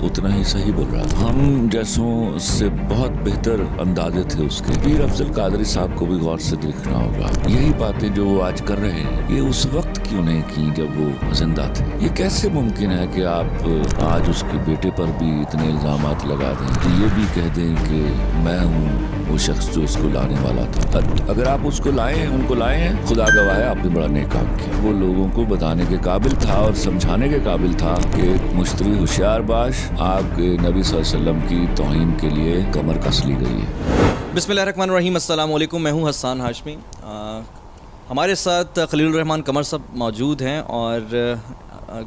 उतना ही सही बोल रहा था। हम जैसों से बहुत बेहतर अंदाजे थे उसके। पीर अफजल कादरी साहब को भी गौर से देखना होगा। यही बातें जो वो आज कर रहे हैं, ये उस वक्त क्यों नहीं की जब वो जिंदा थे। ये कैसे मुमकिन है कि आप आज उसके बेटे पर भी इतने इल्जामात लगा दें कि ये भी कह दें कि मैं हूँ वो शख्स जो इसको लाने वाला था। अगर आप उसको लाए, उनको लाए हैं, खुदा गवाह है आपने बड़ा नेक काम किया। वो लोगों को बताने के काबिल था और समझाने के काबिल था कि मुश्तरी होशियारबाज आपके नबी सल्लल्लाहु अलैहि वसल्लम की तौहीन के लिए कमर कस ली गई है। बिस्मिल्लाहिर्रहमानिर्रहीम, अस्सलाम वालेकुम। मैं हूँ हसन हाशमी। हमारे साथ खलीलुर रहमान कमर साहब मौजूद हैं और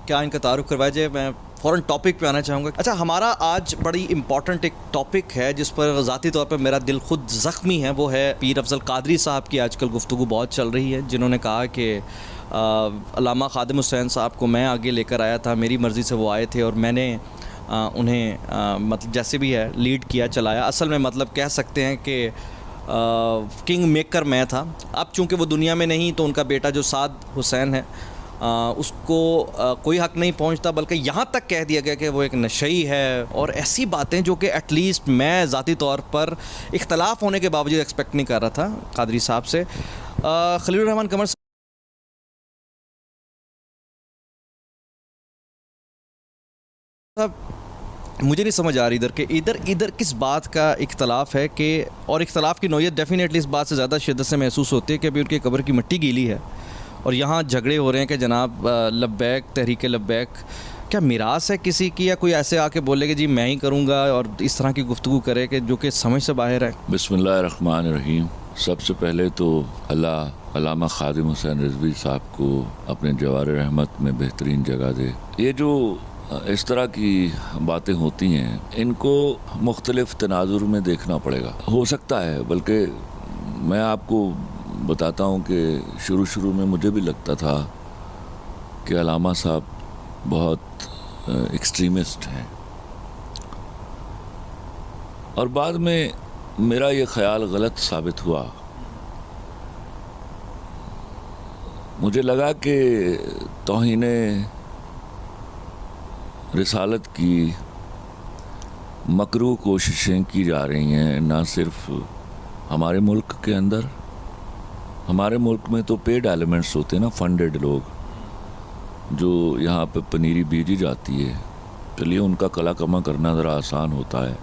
क्या इनका तारुफ करवाया जाए, मैं फ़ौरन टॉपिक पे आना चाहूँगा। अच्छा, हमारा आज बड़ी इंपॉर्टेंट एक टॉपिक है जिस पर ज़ाती तौर पर मेरा दिल खुद ज़ख्मी है। वो है पीर अफजल कादरी साहब की आजकल गुफ्तगू बहुत चल रही है, जिन्होंने कहा कि अल्लामा खादिम हुसैन साहब को मैं आगे लेकर आया था, मेरी मर्ज़ी से वो आए थे और मैंने उन्हें मतलब जैसे भी है लीड किया, चलाया। असल में मतलब कह सकते हैं कि किंग मेकर मैं था। अब चूँकि वो दुनिया में नहीं, तो उनका बेटा जो साद हुसैन है उसको कोई हक़ नहीं पहुंचता, बल्कि यहाँ तक कह दिया गया कि वो एक नशई है और ऐसी बातें जो कि एटलीस्ट मैं ज़ाती तौर पर इख्तलाफ होने के बावजूद एक्सपेक्ट नहीं कर रहा था कादरी साहब से। खलीलुर रहमान कमर साहब, मुझे नहीं समझ आ रही इधर किस बात का इख्तलाफ है कि, और इख्तलाफ की नौयत डेफिनेटली इस बात से ज़्यादा शिद्दत से महसूस होती है कि अभी उनकी कब्र की मिट्टी गीली है और यहाँ झगड़े हो रहे हैं कि जनाब लब्बैक, तहरीक लब्बैक क्या मिरास है किसी की, या कोई ऐसे आके बोले कि जी मैं ही करूँगा और इस तरह की गुफ्तगू करे कि जो कि समझ से बाहर है। बिस्मिल्लाहिर्रहमानिर्रहीम। सबसे पहले तो अल्लाह अल्लामा खादिम हुसैन रिजवी साहब को अपने जवार रहमत में बेहतरीन जगह दे। ये जो इस तरह की बातें होती हैं, इनको मुख्तलिफ तनाजुर में देखना पड़ेगा। हो सकता है, बल्कि मैं आपको बताता हूँ कि शुरू में मुझे भी लगता था कि अल्लामा साहब बहुत एक्सट्रीमिस्ट हैं, और बाद में मेरा ये ख्याल गलत साबित हुआ। मुझे लगा कि तौहीने रिसालत की मकरू कोशिशें की जा रही हैं, ना सिर्फ हमारे मुल्क के अंदर। हमारे मुल्क में तो पेड एलिमेंट्स होते हैं ना, फंडेड लोग जो यहाँ पे पनीरी भेजी जाती है। चलिए, उनका कला कमा करना ज़रा आसान होता है,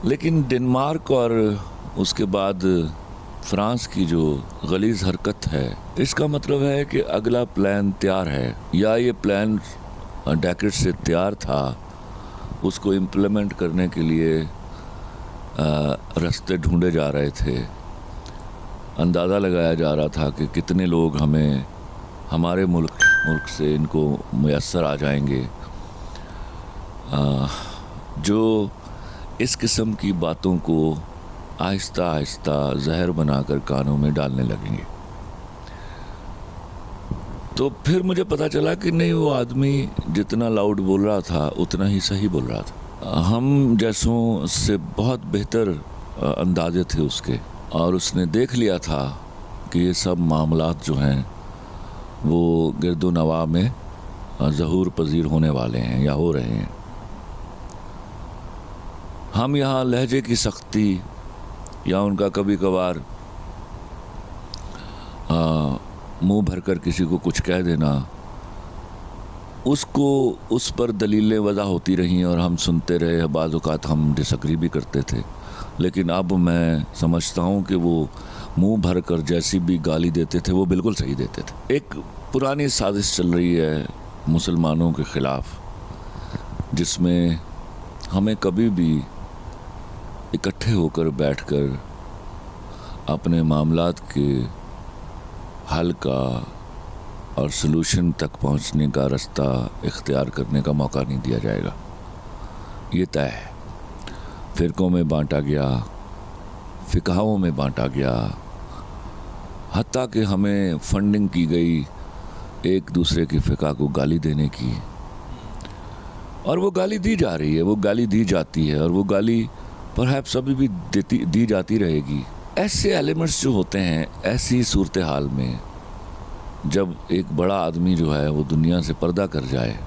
लेकिन डेनमार्क और उसके बाद फ्रांस की जो गलीज़ हरकत है, इसका मतलब है कि अगला प्लान तैयार है, या ये प्लान डेकेड से तैयार था, उसको इम्प्लीमेंट करने के लिए रास्ते ढूंढे जा रहे थे। अंदाज़ा लगाया जा रहा था कि कितने लोग हमारे मुल्क से इनको मुयस्सर आ जाएंगे जो इस किस्म की बातों को आहिस्ता आहिस्ता जहर बनाकर कानों में डालने लगेंगे। तो फिर मुझे पता चला कि नहीं, वो आदमी जितना लाउड बोल रहा था उतना ही सही बोल रहा था। हम जैसों से बहुत बेहतर अंदाजे थे उसके, और उसने देख लिया था कि ये सब मामलात जो हैं वो गिरदो नवा में ज़हूर पजीर होने वाले हैं या हो रहे हैं। हम यहाँ लहजे की सख्ती या उनका कभी कभार मुंह भरकर किसी को कुछ कह देना, उस पर दलीलें वज़ा होती रहीं और हम सुनते रहे। बाज़ औक़ात हम डिसएग्री भी करते थे, लेकिन अब मैं समझता हूँ कि वो मुंह भर कर जैसी भी गाली देते थे वो बिल्कुल सही देते थे। एक पुरानी साजिश चल रही है मुसलमानों के ख़िलाफ़, जिसमें हमें कभी भी इकट्ठे होकर बैठकर अपने मामलात के हल का और सलूशन तक पहुंचने का रास्ता इख्तियार करने का मौका नहीं दिया जाएगा। ये तय है। फ़िरक़ों में बांटा गया, फ़िक़हाओं में बांटा गया, हत्ता कि हमें फंडिंग की गई एक दूसरे की फ़िक़ा को गाली देने की, और वो गाली दी जा रही है, वो गाली दी जाती है, और वो गाली परहैप्स अभी भी दी जाती रहेगी। ऐसे एलिमेंट्स जो होते हैं, ऐसी सूरत हाल में जब एक बड़ा आदमी जो है वो दुनिया से पर्दा कर जाए,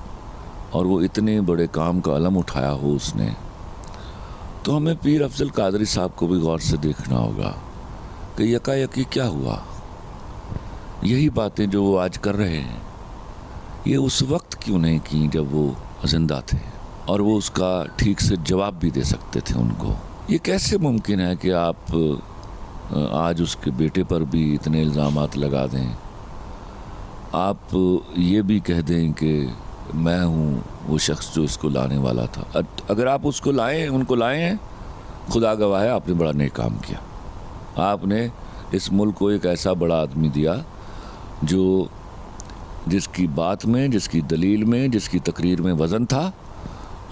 और वो इतने बड़े काम का अलम उठाया हो उसने, तो हमें पीर अफजल कादरी साहब को भी गौर से देखना होगा कि यकायकी क्या हुआ। यही बातें जो वो आज कर रहे हैं, ये उस वक्त क्यों नहीं की जब वो जिंदा थे, और वो उसका ठीक से जवाब भी दे सकते थे उनको। ये कैसे मुमकिन है कि आप आज उसके बेटे पर भी इतने इल्ज़ामात लगा दें, आप ये भी कह दें कि मैं हूँ वो शख्स जो इसको लाने वाला था। अगर आप उसको उनको लाए हैं, खुदा गवाह है आपने बड़ा नेक काम किया। आपने इस मुल्क को एक ऐसा बड़ा आदमी दिया जो जिसकी बात में, जिसकी दलील में, जिसकी तकरीर में वज़न था,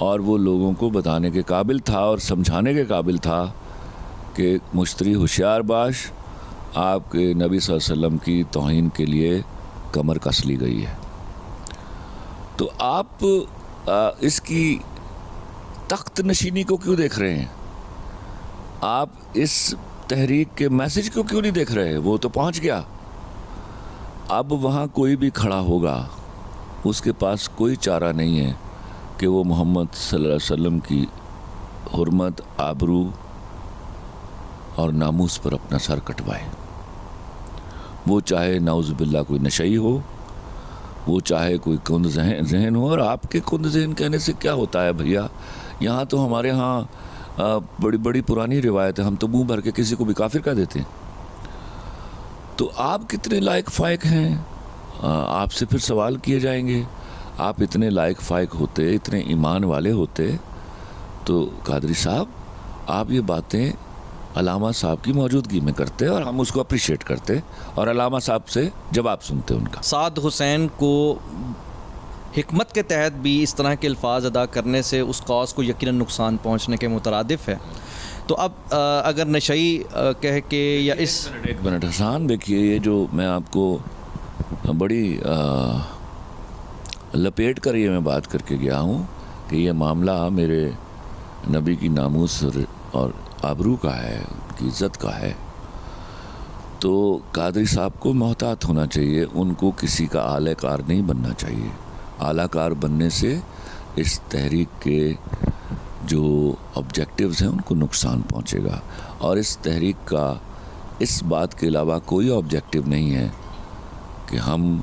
और वो लोगों को बताने के काबिल था और समझाने के काबिल था कि मुश्तरी होशियार बाश, आपके नबी सल्लल्लाहु अलैहि वसल्लम की तौहीन के लिए कमर कस ली गई है। तो आप इसकी तख्त नशीनी को क्यों देख रहे हैं? आप इस तहरीक के मैसेज को क्यों नहीं देख रहे? वो तो पहुंच गया। अब वहाँ कोई भी खड़ा होगा, उसके पास कोई चारा नहीं है कि वो मोहम्मद सल्लल्लाहु अलैहि वसल्लम की हुर्मत, आबरू और नामूस पर अपना सर कटवाए। वो चाहे नाउज़ुबिल्लाह कोई नशई हो, वो चाहे कोई कुंद जहन हो। और आपके कुंद जहन कहने से क्या होता है भैया? यहाँ तो हमारे यहाँ बड़ी बड़ी पुरानी रिवायत है, हम तो मुंह भर के किसी को भी काफिर कह देते हैं। तो आप कितने लायक फ़ायक हैं? आपसे फिर सवाल किए जाएंगे। आप इतने लायक फ़ायक होते, इतने ईमान वाले होते, तो कादरी साहब आप ये बातें अलामा साहब की मौजूदगी में करते और हम उसको अप्रिशिएट करते और अलामा साहब से जवाब सुनते उनका। साद हुसैन को हिकमत के तहत भी इस तरह के अल्फाज अदा करने से उस कौस को यकीनन नुकसान पहुंचने के मुतरादिफ है। तो अब अगर नशई कह के या एक मिनट हसन, देखिए ये जो मैं आपको बड़ी लपेट कर ये मैं बात करके गया हूँ कि ये मामला मेरे नबी की नामूस और आबरू का है, उनकी इज़्ज़त का है। तो कादरी साहब को मोहतात होना चाहिए, उनको किसी का आलाकार नहीं बनना चाहिए। आलाकार बनने से इस तहरीक के जो ऑब्जेक्टिव्स हैं उनको नुकसान पहुंचेगा, और इस तहरीक का इस बात के अलावा कोई ऑब्जेक्टिव नहीं है कि हम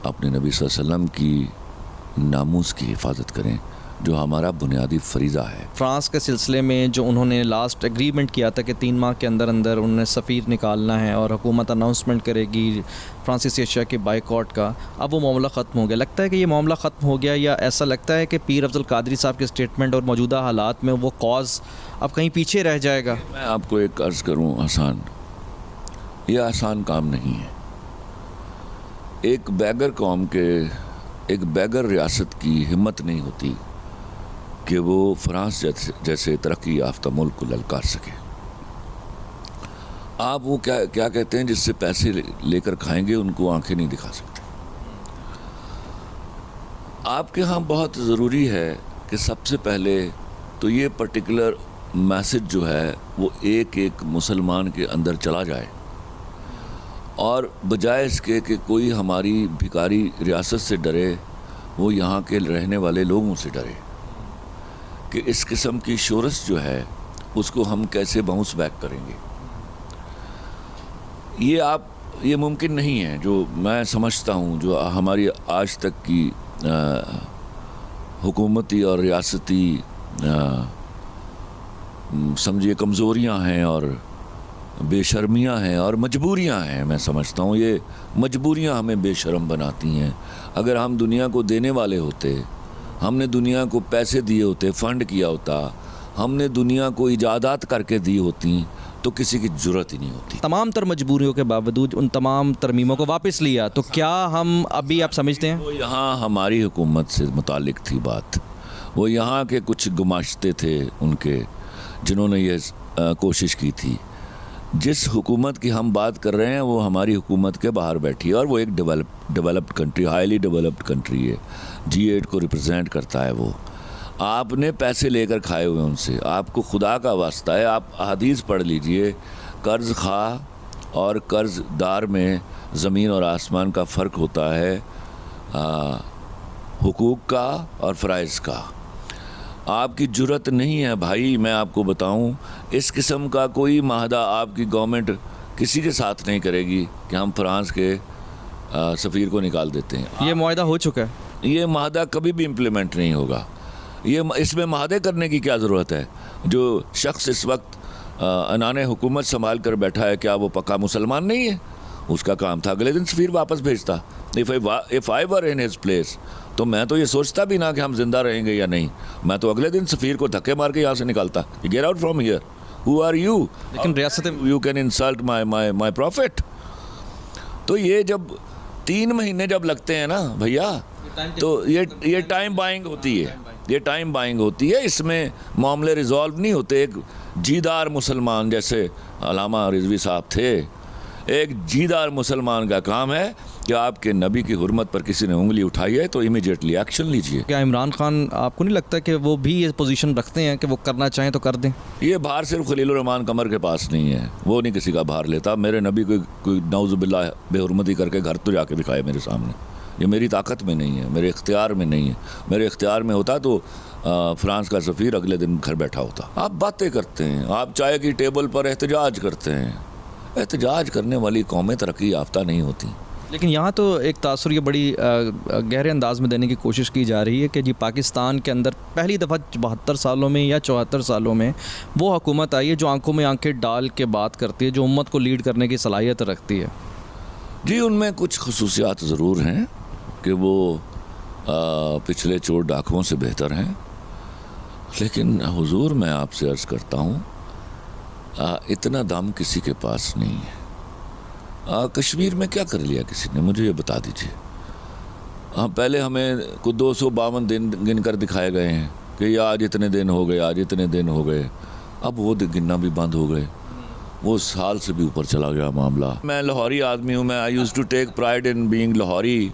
अपने नबी सल्लल्लाहु अलैहि वसल्लम की नामूस की हिफाजत करें, जो हमारा बुनियादी फरीज़ा है। फ्रांस के सिलसिले में जो उन्होंने लास्ट एग्रीमेंट किया था कि 3 माह के अंदर अंदर उन्होंने सफ़ीर निकालना है और हुकूमत अनाउंसमेंट करेगी फ्रांसीसी अशिया के बाइकआउट का, अब वो मामला ख़त्म हो गया। लगता है कि ये मामला ख़त्म हो गया, या ऐसा लगता है कि पीर अफजल कादरी साहब के स्टेटमेंट और मौजूदा हालात में वो कॉज अब कहीं पीछे रह जाएगा? मैं आपको एक अर्ज़ करूँ आसान, ये आसान काम नहीं है। एक बैगर कौम के, एक बैगर रियासत की हिम्मत नहीं होती कि वो फ्रांस जैसे तरक्की याफ्ता मुल्क को ललकार सके। आप वो क्या कहते हैं, जिससे पैसे लेकर खाएंगे उनको आंखें नहीं दिखा सकते। आपके यहाँ बहुत ज़रूरी है कि सबसे पहले तो ये पर्टिकुलर मैसेज जो है वो एक एक मुसलमान के अंदर चला जाए, और बजाय इसके कि कोई हमारी भिखारी रियासत से डरे, वो यहाँ के रहने वाले लोगों से डरे कि इस किस्म की शोरश जो है उसको हम कैसे बाउंस बैक करेंगे। ये मुमकिन नहीं है। जो मैं समझता हूँ, जो हमारी आज तक की हुकूमती और रियासती समझिए कमज़ोरियाँ हैं और बेशर्मियाँ हैं और मजबूरियाँ हैं, मैं समझता हूँ ये मजबूरियाँ हमें बेशर्म बनाती हैं। अगर हम दुनिया को देने वाले होते, हमने दुनिया को पैसे दिए होते, फ़ंड किया होता, हमने दुनिया को इजादात करके दी होती, तो किसी की ज़रूरत ही नहीं होती। तमाम तर मजबूरियों के बावजूद उन तमाम तरमीमों को वापस लिया, तो क्या हम अभी आप समझते हैं? वो यहाँ हमारी हुकूमत से मुतालिक थी बात, वो यहाँ के कुछ गुमाश्ते थे उनके, जिन्होंने ये कोशिश की थी। जिस हुकूमत की हम बात कर रहे हैं वो हमारी हुकूमत के बाहर बैठी है, और वो एक developed country, highly developed country है, G8 को रिप्रेजेंट करता है। वो आपने पैसे लेकर खाए हुए उनसे, आपको खुदा का वास्ता है, आप हदीस पढ़ लीजिए, कर्ज़ खा और कर्ज़दार में ज़मीन और आसमान का फ़र्क होता है। हुकूक का और फ़राइज़ का। आपकी जुर्रत नहीं है भाई, मैं आपको बताऊं, इस किस्म का कोई माहदा आपकी गवर्नमेंट किसी के साथ नहीं करेगी कि हम फ्रांस के सफ़ीर को निकाल देते हैं। ये मुआहदा हो चुका है। ये माहदा कभी भी इम्प्लीमेंट नहीं होगा। इसमें माहदे करने की क्या ज़रूरत है? जो शख्स इस वक्त अनाने हुकूमत संभाल कर बैठा है, क्या वो पक्का मुसलमान नहीं है? उसका काम था अगले दिन सफ़ीर वापस भेजता। If I were in his place, तो मैं तो ये सोचता भी ना कि हम जिंदा रहेंगे या नहीं, मैं तो अगले दिन सफ़ीर को धक्के मार के यहाँ से निकालता। Get out from here, who are you? लेकिन रियासत you can insult my profit. तो ये जब 3 महीने जब लगते हैं ना भैया, तो ये टाइम बाइंग होती है, ये टाइम बाइंग होती है। इसमें मामले रिजॉल्व नहीं होते। एक जीदार मुसलमान जैसे अल्लामा रिजवी साहब थे, एक जीदार मुसलमान का काम है कि आपके नबी की हुर्मत पर किसी ने उंगली उठाई है तो इमीडिएटली एक्शन लीजिए। क्या इमरान खान, आपको नहीं लगता कि वो भी ये पोजीशन रखते हैं कि वो करना चाहें तो कर दें? ये भार सिर्फ खलील रहमान कमर के पास नहीं है, वो नहीं किसी का भार लेता। मेरे नबी को कोई नौजुबिल्लाह बेहुरमती करके घर तो जाके दिखाए मेरे सामने। ये मेरी ताकत में नहीं है, मेरे इख्तियार में नहीं है। मेरे इख्तियार में होता तो फ्रांस का सफ़ीर अगले दिन घर बैठा होता। आप बातें करते हैं, आप चाय की टेबल पर एहतजाज करते हैं। एहतजाज करने वाली कौमें तरक्की याफ्ता नहीं होती। लेकिन यहाँ तो एक तासुर ये बड़ी गहरे अंदाज में देने की कोशिश की जा रही है कि जी पाकिस्तान के अंदर पहली दफ़ा 72 सालों में या 74 सालों में वो हुकूमत आई है जो आंखों में आंखें डाल के बात करती है, जो उम्मत को लीड करने की सलाहियत रखती है। जी, उनमें कुछ खसूसियात ज़रूर हैं कि वो पिछले चोर डाकुओं से बेहतर हैं, लेकिन हुजूर मैं आपसे अर्ज़ करता हूँ, इतना दम किसी के पास नहीं है। कश्मीर में क्या कर लिया किसी ने, मुझे ये बता दीजिए। पहले हमें कुछ 252 दिन गिन कर दिखाए गए हैं कि ये आज इतने दिन हो गए, आज इतने दिन हो गए। अब वो गिनना भी बंद हो गए, वो साल से भी ऊपर चला गया मामला। मैं लाहौरी आदमी हूँ, मैं I used to take pride in being Lahori.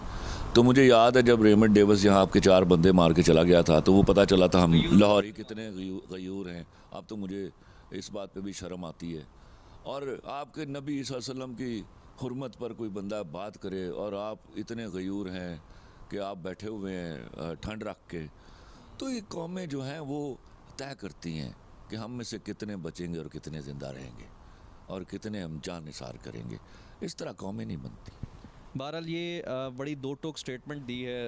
तो मुझे याद है जब रेमंड डेविस यहाँ आपके 4 बंदे मार के चला गया था, तो वो पता चला था हम लाहौरी कितने गयूर हैं। अब तो मुझे इस बात पे भी शर्म आती है। और आपके नबी सल्लल्लाहु अलैहि वसल्लम की हुर्मत पर कोई बंदा बात करे और आप इतने गयूर हैं कि आप बैठे हुए हैं ठंड रख के, तो ये कौमें जो हैं वो तय करती हैं कि हम में से कितने बचेंगे और कितने ज़िंदा रहेंगे और कितने हम जान निसार करेंगे। इस तरह कौमें नहीं बनती। बहरहाल ये बड़ी दो टोक स्टेटमेंट दी है